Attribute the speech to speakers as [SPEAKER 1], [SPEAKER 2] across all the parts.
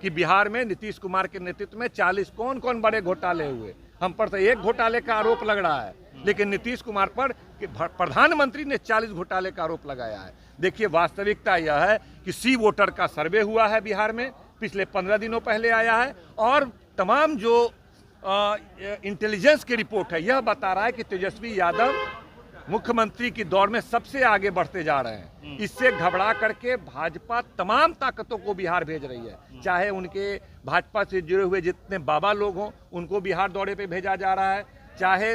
[SPEAKER 1] कि बिहार में नीतीश कुमार के नेतृत्व में 40 कौन कौन बड़े घोटाले हुए। हम पर तो एक घोटाले का आरोप लग रहा है, लेकिन नीतीश कुमार पर प्रधानमंत्री ने 40 घोटाले का आरोप लगाया है। देखिए, वास्तविकता यह है कि सी वोटर का सर्वे हुआ है बिहार में, पिछले 15 दिनों पहले आया है, और तमाम जो इंटेलिजेंस की रिपोर्ट है यह बता रहा है कि तेजस्वी यादव मुख्यमंत्री की दौड़ में सबसे आगे बढ़ते जा रहे हैं। इससे घबरा करके भाजपा तमाम ताकतों को बिहार भेज रही है, चाहे उनके भाजपा से जुड़े हुए जितने बाबा लोग हों उनको बिहार दौरे पे भेजा जा रहा है, चाहे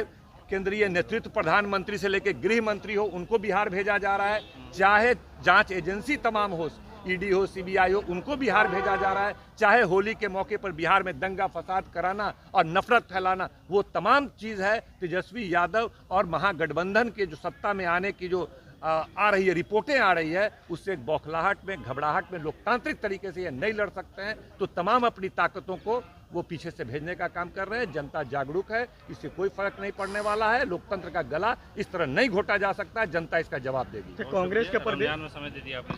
[SPEAKER 1] केंद्रीय नेतृत्व प्रधानमंत्री से लेकर गृह मंत्री हो उनको बिहार भेजा जा रहा है, चाहे जांच एजेंसी तमाम हो, ईडी हो, सीबीआई हो, उनको बिहार भेजा जा रहा है, चाहे होली के मौके पर बिहार में दंगा फसाद कराना और नफरत फैलाना, वो तमाम चीज़ है तेजस्वी यादव और महागठबंधन के जो सत्ता में आने की जो आ रही है, रिपोर्टें आ रही है, उससे एक बौखलाहट में, घबराहट में लोकतांत्रिक तरीके से ये नहीं लड़ सकते हैं, तो तमाम अपनी ताकतों को वो पीछे से भेजने का काम कर रहे हैं। जनता जागरूक है, इससे कोई फर्क नहीं पड़ने वाला है। लोकतंत्र का गला इस तरह नहीं घोटा जा सकता है, जनता इसका जवाब देगी।
[SPEAKER 2] कांग्रेस के प्रदेश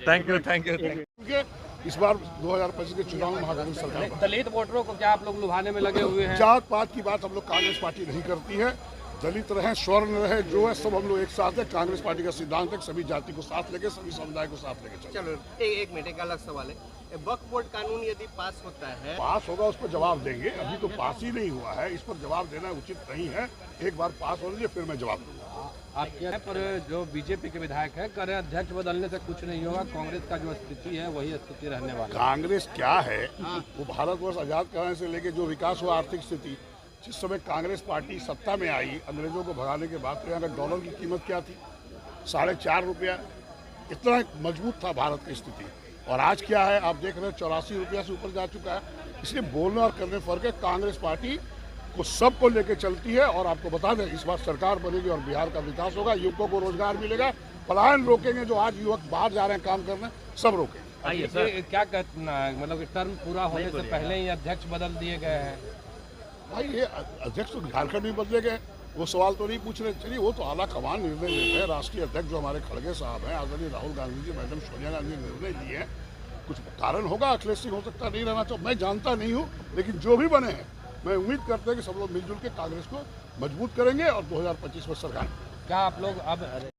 [SPEAKER 1] thank you, thank you, thank you.
[SPEAKER 3] इस बार 2025 के चुनाव में महागठबंधन सरकार,
[SPEAKER 2] दलित वोटरों को क्या आप लोग लुभाने में लगे हुए हैं?
[SPEAKER 3] जात पात की बात हम लोग कांग्रेस पार्टी नहीं करती है। दलित रहे, स्वर्ण रहे, जो है सब हम लोग एक साथ है। कांग्रेस पार्टी का सिद्धांत है सभी जाति को साथ लेके, सभी समुदाय को साथ लेके चलो।
[SPEAKER 4] चलो एक मिनट, एक अलग सवाल है, वक्फ बोर्ड कानून यदि पास होता है,
[SPEAKER 3] पास होगा उस पर जवाब देंगे। अभी तो पास ही नहीं हुआ है, इस पर जवाब देना उचित नहीं है। एक बार पास हो लीजिए फिर मैं जवाब दूंगा।
[SPEAKER 2] आपके पर जो बीजेपी के विधायक है कह रहे हैं अध्यक्ष बदलने से कुछ नहीं होगा, कांग्रेस का जो स्थिति है वही स्थिति रहने वाली है।
[SPEAKER 3] कांग्रेस क्या है, वो भारतवर्ष आजाद कराने से लेके जो विकास हुआ, आर्थिक स्थिति, जिस समय कांग्रेस पार्टी सत्ता में आई अंग्रेजों को भगाने के बाद, तो यहाँ का डॉलर की कीमत क्या थी? 4.5 रुपया। इतना मजबूत था भारत की स्थिति। और आज क्या है, आप देख रहे हैं 84 रुपया से ऊपर जा चुका है। इसलिए बोलने और करने फर्क है। कांग्रेस पार्टी को सबको लेके चलती है। और आपको बता दें, इस बार सरकार बनेगी और बिहार का विकास होगा, युवकों को रोजगार मिलेगा, पलायन रोकेंगे। जो आज युवक बाहर जा रहे हैं काम करने, सब रोकेंगे।
[SPEAKER 2] आइए सर, क्या कहना है, मतलब टर्म पूरा होने से पहले ही अध्यक्ष बदल दिए गए हैं?
[SPEAKER 3] भाई ये अध्यक्ष तो झारखंड में बदले गए, वो सवाल तो नहीं पूछ रहे। चलिए, वो तो आला कमान निर्णय लेते हैं। राष्ट्रीय अध्यक्ष जो हमारे खड़गे साहब हैं, आदरणीय राहुल गांधी जी, मैडम सोनिया गांधी ने निर्णय दिए हैं। कुछ कारण होगा, अखिलेश सिंह हो सकता नहीं रहना, तो मैं जानता नहीं हूँ, लेकिन जो भी बने हैं मैं उम्मीद करते हैं कि सब लोग मिलजुल के कांग्रेस को मजबूत करेंगे और 2025 में सरकार।
[SPEAKER 2] क्या आप लोग अब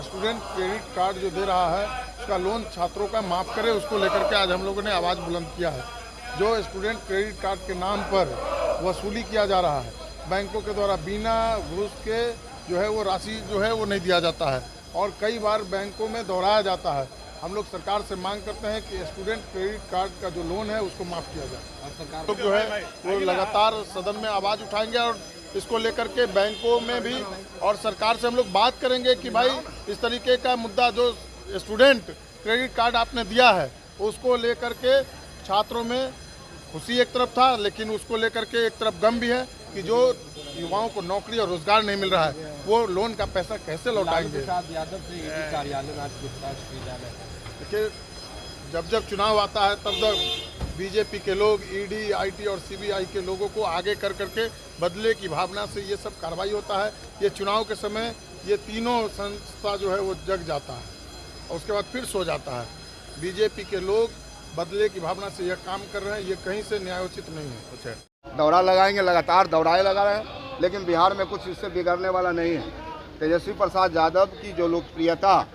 [SPEAKER 5] स्टूडेंट क्रेडिट कार्ड जो दे रहा है उसका लोन छात्रों का माफ़ करे, उसको लेकर के आज हम लोगों ने आवाज़ बुलंद किया है। जो स्टूडेंट क्रेडिट कार्ड के नाम पर वसूली किया जा रहा है बैंकों के द्वारा, बिना घूस के जो है वो राशि जो है वो नहीं दिया जाता है और कई बार बैंकों में दोहराया जाता है। हम लोग सरकार से मांग करते हैं कि स्टूडेंट क्रेडिट कार्ड का जो लोन है उसको माफ़ किया जाए। और सरकार तो जो है वो लगातार सदन में आवाज़ उठाएंगे और इसको लेकर के बैंकों में भी और सरकार से हम लोग बात करेंगे कि भाई इस तरीके का मुद्दा जो स्टूडेंट क्रेडिट कार्ड आपने दिया है उसको लेकर के छात्रों में खुशी एक तरफ था, लेकिन उसको लेकर के एक तरफ गम भी है कि जो युवाओं को नौकरी और रोजगार नहीं मिल रहा है वो लोन का पैसा कैसे लौटाएंगे।
[SPEAKER 2] यादव से ईडी कार्यालय में आज पूछताछ की जा रही है।
[SPEAKER 5] देखिए, जब जब चुनाव आता है तब तक बीजेपी के लोग ईडी, आईटी और सीबीआई के लोगों को आगे कर करके बदले की भावना से ये सब कार्रवाई होता है। ये चुनाव के समय ये तीनों संस्था जो है वो जग जाता है और उसके बाद फिर सो जाता है। बीजेपी के लोग बदले की भावना से यह काम कर रहे हैं, ये कहीं से न्यायोचित नहीं है। अच्छा,
[SPEAKER 6] दौरा लगाएंगे, लगातार दौराए लगा रहे हैं, लेकिन बिहार में कुछ इससे बिगड़ने वाला नहीं है। तेजस्वी प्रसाद यादव की जो लोकप्रियता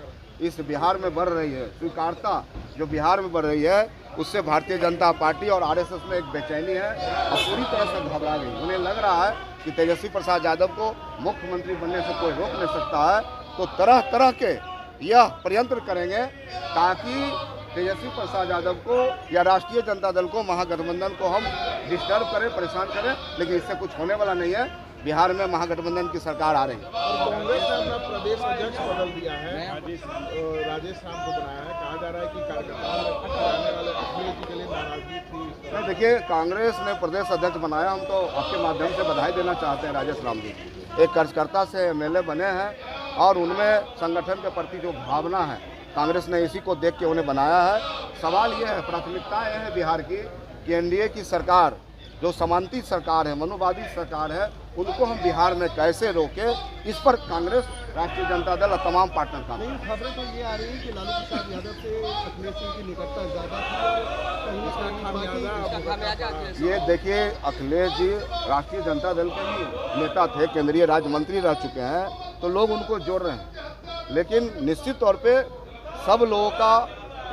[SPEAKER 6] इस बिहार में बढ़ रही है, स्वीकारता जो बिहार में बढ़ रही है, उससे भारतीय जनता पार्टी और आरएसएस में एक बेचैनी है और पूरी तरह से घबरा गई। उन्हें लग रहा है कि तेजस्वी प्रसाद यादव को मुख्यमंत्री बनने से कोई रोक नहीं सकता है, तो तरह तरह के यह प्रयत्न करेंगे ताकि तेजस्वी प्रसाद यादव को या राष्ट्रीय जनता दल को, महागठबंधन को हम डिस्टर्ब करें, परेशान करें, लेकिन इससे कुछ होने वाला नहीं है। बिहार में महागठबंधन की सरकार आ रही है।
[SPEAKER 7] कांग्रेस ने अपना प्रदेश अध्यक्ष बदल दिया है, राजेश राम को बनाया है। कहा जा रहा है कि कार्यकर्ताओं में वाले अखिलेश जी के लिए नाराजगी थी।
[SPEAKER 6] देखिए, कांग्रेस ने प्रदेश अध्यक्ष बनाया, हम तो आपके माध्यम से बधाई देना चाहते हैं राजेश राम जी। एक कार्यकर्ता से एमएलए बने हैं और उनमें संगठन के प्रति जो भावना है, कांग्रेस ने इसी को देख के उन्हें बनाया है। सवाल ये है, प्राथमिकता यह है बिहार की कि एनडीए की सरकार जो समांती सरकार है, मनुवादी सरकार है, उनको हम बिहार में कैसे रोके, इस पर कांग्रेस, राष्ट्रीय जनता दल और तमाम पार्टनर काम।
[SPEAKER 4] खबरें तो ये आ रही है कि लालू प्रसाद यादव से अखिलेश सिंह की निकटता ज्यादा थी और कहीं ना कहीं
[SPEAKER 6] ये देखिए, अखिलेश जी राष्ट्रीय जनता दल के ही नेता थे, केंद्रीय राज्य मंत्री रह चुके हैं, तो लोग उनको जोड़ रहे हैं। लेकिन निश्चित तौर पे सब लोगों का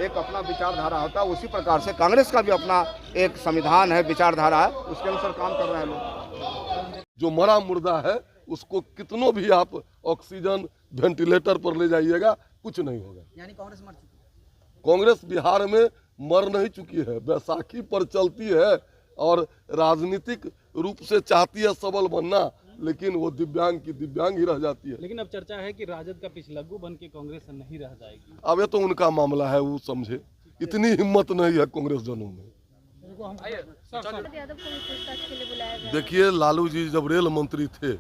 [SPEAKER 6] एक अपना विचारधारा होता है, उसी प्रकार से कांग्रेस का भी अपना एक संविधान है, विचारधारा है, उसके अनुसार काम कर रहे हैं लोग।
[SPEAKER 8] जो मरा मुर्दा है उसको कितनों भी आप ऑक्सीजन वेंटिलेटर पर ले जाइएगा, कुछ नहीं होगा।
[SPEAKER 4] यानी कांग्रेस मर चुकी है।
[SPEAKER 8] कांग्रेस बिहार में मर नहीं चुकी है, बैसाखी पर चलती है और राजनीतिक रूप से चाहती है सबल बनना, लेकिन वो दिव्यांग की दिव्यांग ही रह जाती है।
[SPEAKER 9] लेकिन अब चर्चा है कि राजद का पिछलग्गू बन के कांग्रेस नहीं रह जाएगी।
[SPEAKER 8] अब ये तो उनका मामला है, वो समझे, इतनी हिम्मत नहीं है कांग्रेस जनों में। देखिए, लालू जी जब रेल मंत्री थे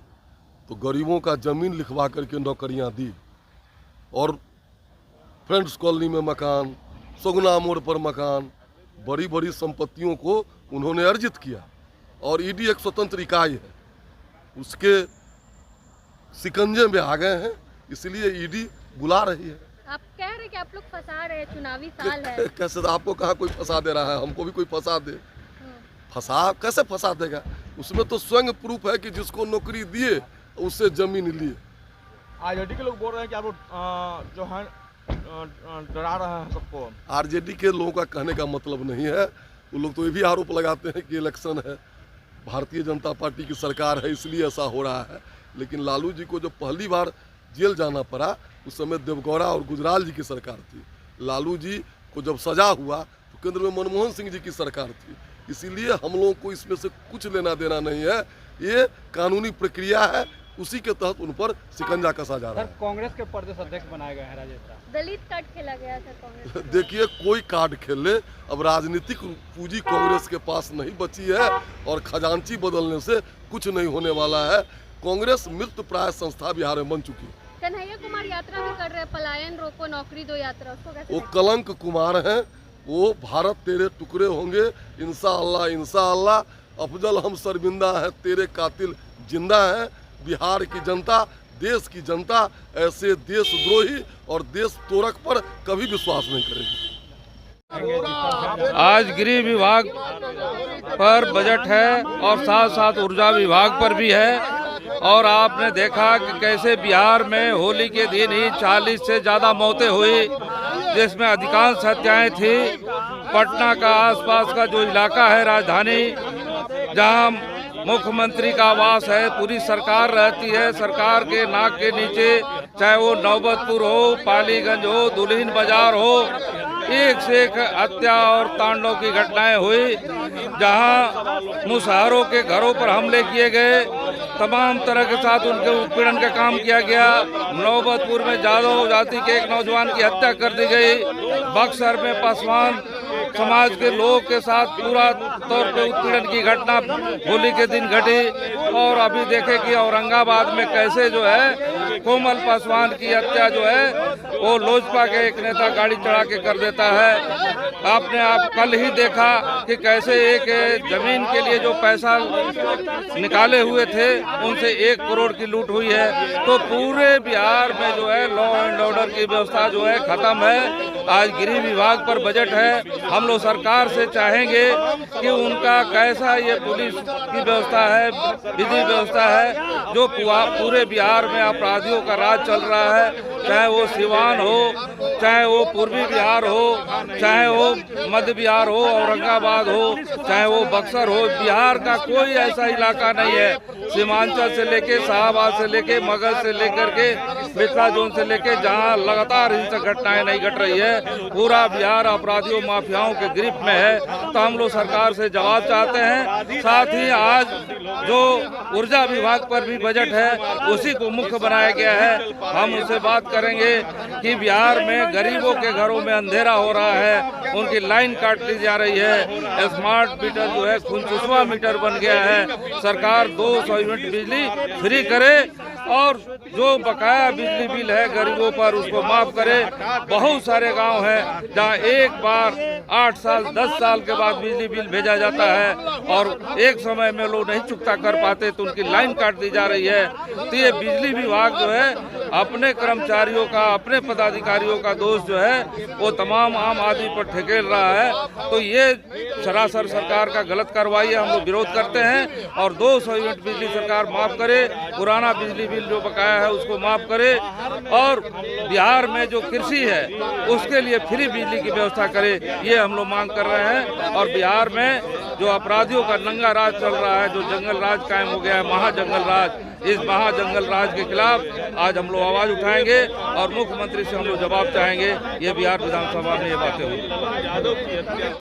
[SPEAKER 8] तो गरीबों का जमीन लिखवा करके नौकरियां दी, और फ्रेंड्स कॉलोनी में मकान, सुगना मोड़ पर मकान, बड़ी बड़ी संपत्तियों को उन्होंने अर्जित किया। और ईडी एक स्वतंत्र इकाई है, उसके शिकंजे में आ गए हैं, इसलिए ईडी बुला रही है।
[SPEAKER 10] आप कह रहे हैं कि आप लोग फंसा रहे हैं, चुनावी साल है।
[SPEAKER 8] कैसे? आपको कहा कोई फंसा दे रहा है, हमको भी कोई फंसा दे। फंसा कैसे फंसा देगा? उसमें तो स्वयं प्रूफ है कि जिसको नौकरी दिए उससे जमीन लिए।
[SPEAKER 7] आरजेडी के लोग बोल रहे हैं कि आप जो है डरा रहे हैं सबको।
[SPEAKER 8] आरजेडी के लोगों का कहने का मतलब नहीं है, वो लोग तो ये भी आरोप लगाते हैं कि इलेक्शन है, भारतीय जनता पार्टी की सरकार है, इसलिए ऐसा हो रहा है। लेकिन लालू जी को जब पहली बार जेल जाना पड़ा, उस समय देवगौड़ा और गुजराल जी की सरकार थी। लालू जी को जब सजा हुआ तो केंद्र में मनमोहन सिंह जी की सरकार थी। इसीलिए हम लोगों को इसमें से कुछ लेना देना नहीं है, ये कानूनी प्रक्रिया है, उसी के तहत उन पर शिकंजा कसा जा रहा है।
[SPEAKER 9] कांग्रेस के प्रदेश अध्यक्ष बनाया गया है राजेश।
[SPEAKER 10] दलित कार्ड खेला गया था कांग्रेस।
[SPEAKER 8] देखिए, कोई कार्ड खेले, अब राजनीतिक पूंजी कांग्रेस के पास नहीं बची है और खजांची बदलने से कुछ नहीं होने वाला है। कांग्रेस मृत प्राय संस्था बिहार में बन चुकी है।
[SPEAKER 10] कन्हैया कुमार यात्रा भी कर रहे हैं, पलायन रोको नौकरी दो यात्रा, उसको कैसे?
[SPEAKER 8] वो कलंक कुमार हैं, वो भारत तेरे टुकड़े होंगे, इंशाअल्लाह इंशाअल्लाह। अफजल हम शर्मिंदा है, तेरे कातिल जिंदा हैं। बिहार की जनता, देश की जनता ऐसे देशद्रोही और देश तोड़क पर कभी विश्वास नहीं करेगी।
[SPEAKER 2] आज गृह विभाग पर बजट है और साथ साथ ऊर्जा विभाग पर भी है। और आपने देखा कि कैसे बिहार में होली के दिन ही 40 से ज़्यादा मौतें हुई, जिसमें अधिकांश हत्याएं थी पटना का आसपास का जो इलाका है, राजधानी, जहां मुख्यमंत्री का आवास है, पूरी सरकार रहती है। सरकार के नाक के नीचे, चाहे वो नौबतपुर हो, पालीगंज हो, दुल्हिन बाजार हो, एक से एक हत्या और तांडव की घटनाएं हुई, जहां मुसहरों के घरों पर हमले किए गए, तमाम तरह के साथ उनके उत्पीड़न का काम किया गया। नौबतपुर में जादव जाति के एक नौजवान की हत्या कर दी गई। बक्सर में पासवान समाज के लोगों के साथ पूरा तौर पे उत्पीड़न की घटना होली के दिन घटी। और अभी देखे कि औरंगाबाद में कैसे जो है कोमल पासवान की हत्या जो है वो लोजपा के एक नेता गाड़ी चढ़ा के कर देता है। आपने आप कल ही देखा कि कैसे एक जमीन के लिए जो पैसा निकाले हुए थे उनसे 1 करोड़ की लूट हुई है। तो पूरे बिहार में जो है लॉ एंड ऑर्डर की व्यवस्था जो है खत्म है। आज गृह विभाग पर बजट है, हम लोग सरकार से चाहेंगे कि उनका कैसा ये पुलिस की व्यवस्था है, विधि व्यवस्था है, जो पूरे बिहार में अपराधियों का राज चल रहा है, चाहे वो सिवान हो, चाहे वो पूर्वी बिहार हो, चाहे वो मध्य बिहार हो, औरंगाबाद हो, चाहे वो बक्सर हो, बिहार का कोई ऐसा इलाका नहीं है, सीमांचल से लेके शाहबाद से लेके मगध से लेकर के मिथिला जोन से लेके जहां लगातार हिंसक घटनाएं नहीं घट रही है। पूरा बिहार अपराधियों माफियाओं के गिरफ्त में है। तो हम लोग सरकार से जवाब चाहते हैं। साथ ही आज जो ऊर्जा विभाग पर भी बजट है उसी को मुख्य बनाया गया है। हम उनसे बात करेंगे कि बिहार में गरीबों के घरों में अंधेरा हो रहा है, उनकी लाइन काट ली जा रही है। स्मार्ट मीटर जो है खूनचुसवा मीटर बन गया है। सरकार 200 यूनिट बिजली फ्री करे और जो बकाया बिजली बिल है गरीबों पर उसको माफ करे। बहुत सारे गांव हैं जहां एक बार 8 साल 10 साल के बाद बिजली बिल भेजा जाता है और एक समय में लोग नहीं चुकता कर पाते तो उनकी लाइन काट दी जा रही है। तो ये बिजली विभाग जो है अपने कर्मचारियों का, अपने पदाधिकारियों का दोष जो है वो तमाम आम आदमी पर ठेकेल रहा है। तो ये सरासर सरकार का गलत कार्रवाई है, हम लोग विरोध करते हैं। और 200 यूनिट बिजली सरकार माफ करे, पुराना बिजली बिल जो बकाया है उसको माफ करे और बिहार में जो कृषि है उसके लिए फ्री बिजली की व्यवस्था करे, ये हम लोग मांग कर रहे हैं। और बिहार में जो अपराधियों का नंगा राज चल रहा है, जो जंगल राज कायम हो गया है, महाजंगल राज, इस महाजंगल राज के खिलाफ आज हम लोग आवाज उठाएंगे और मुख्यमंत्री से हम लोग जवाब चाहेंगे। ये बिहार विधानसभा में ये बातें होंगी।